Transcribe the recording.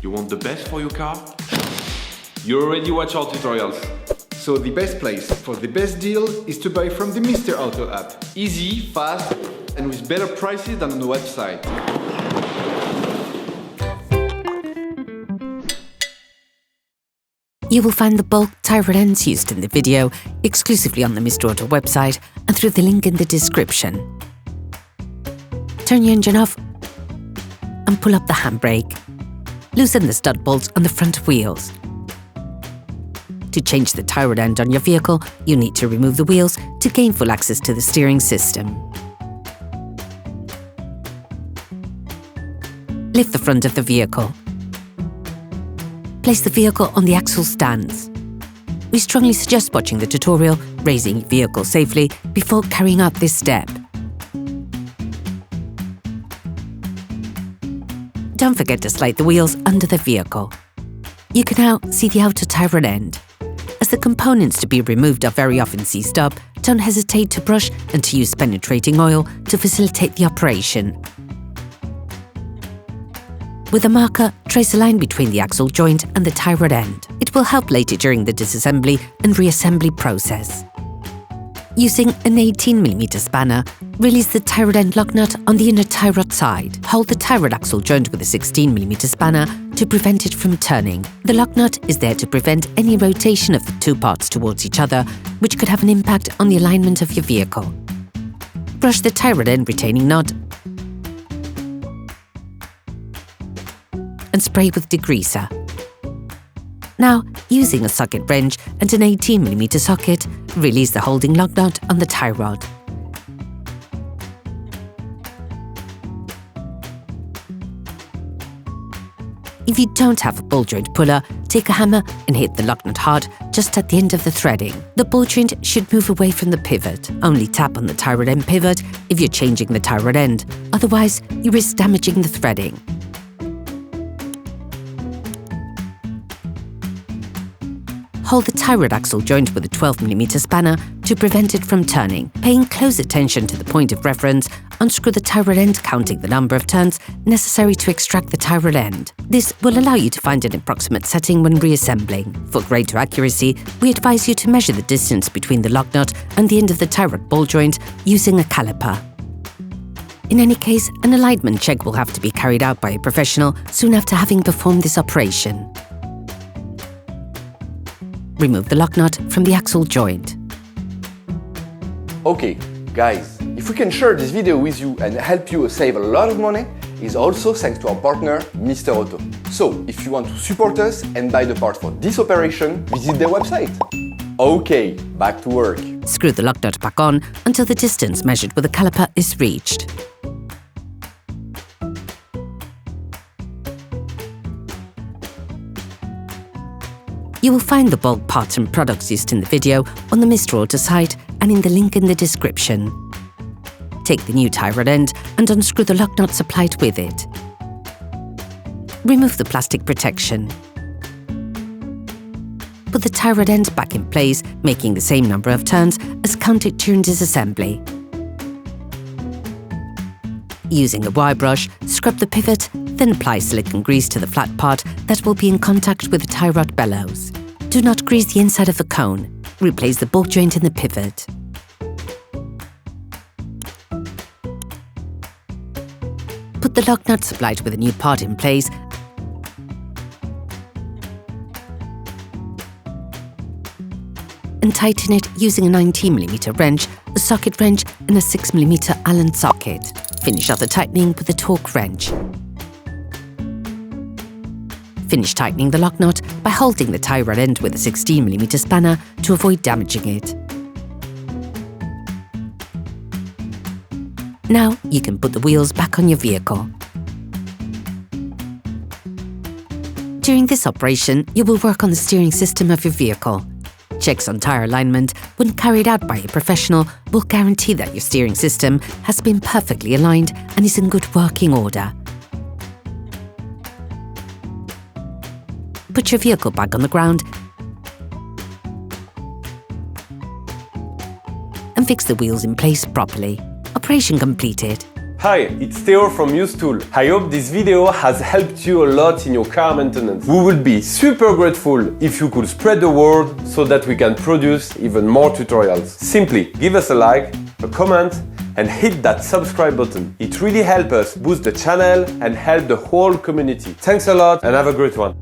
You want the best for your car? You already watch our tutorials. So the best place for the best deal is to buy from the Mr. Auto app. Easy, fast, and with better prices than on the website. You will find the bulk tie rod ends used in the video exclusively on the Mr. Auto website and through the link in the description. Turn your engine off and pull up the handbrake. Loosen the stud bolts on the front wheels. To change the tie rod end on your vehicle, you need to remove the wheels to gain full access to the steering system. Lift the front of the vehicle. Place the vehicle on the axle stands. We strongly suggest watching the tutorial, raising your vehicle safely before carrying out this step. Don't forget to slide the wheels under the vehicle. You can now see the outer tie rod end. As the components to be removed are very often seized up, don't hesitate to brush and to use penetrating oil to facilitate the operation. With a marker, trace a line between the axle joint and the tie rod end. It will help later during the disassembly and reassembly process. Using an 18mm spanner, release the tie rod end lock nut on the inner tie rod side. Hold the tie rod axle joint with a 16mm spanner to prevent it from turning. The lock nut is there to prevent any rotation of the two parts towards each other, which could have an impact on the alignment of your vehicle. Brush the tie rod end retaining nut and spray with degreaser. Now, using a socket wrench and an 18mm socket, release the holding lock nut on the tie rod. If you don't have a ball joint puller, take a hammer and hit the lock nut hard just at the end of the threading. The ball joint should move away from the pivot. Only tap on the tie rod end pivot if you're changing the tie rod end, otherwise you risk damaging the threading. Hold the tie rod axle joint with a 12mm spanner to prevent it from turning. Paying close attention to the point of reference, unscrew the tie rod end, counting the number of turns necessary to extract the tie rod end. This will allow you to find an approximate setting when reassembling. For greater accuracy, we advise you to measure the distance between the lock nut and the end of the tie rod ball joint using a caliper. In any case, an alignment check will have to be carried out by a professional soon after having performed this operation. Remove the lock nut from the axle joint. Okay, guys, if we can share this video with you and help you save a lot of money, is also thanks to our partner, Mr. Auto. So, if you want to support us and buy the parts for this operation, visit their website. Okay, back to work. Screw the lock nut back on until the distance measured with a caliper is reached. You will find the bulk parts and products used in the video on the Mr. Auto site and in the link in the description. Take the new tie rod end and unscrew the lock nut supplied with it. Remove the plastic protection. Put the tie rod end back in place, making the same number of turns as counted during disassembly. Using a wire brush, scrub the pivot, then apply silicone grease to the flat part that will be in contact with the tie rod bellows. Do not grease the inside of the cone. Replace the ball joint in the pivot. Put the lock nut supplied with a new part in place and tighten it using a 19mm wrench, a socket wrench and a 6mm Allen socket. Finish off the tightening with a torque wrench. Finish tightening the lock nut by holding the tie rod end with a 16mm spanner to avoid damaging it. Now you can put the wheels back on your vehicle. During this operation, you will work on the steering system of your vehicle. Checks on tyre alignment, when carried out by a professional, will guarantee that your steering system has been perfectly aligned and is in good working order. Put your vehicle back on the ground and fix the wheels in place properly. Operation completed. Hi, it's Theo from UseTool. I hope this video has helped you a lot in your car maintenance. We would be super grateful if you could spread the word so that we can produce even more tutorials. Simply give us a like, a comment, and hit that subscribe button. It really helps us boost the channel and help the whole community. Thanks a lot and have a great one.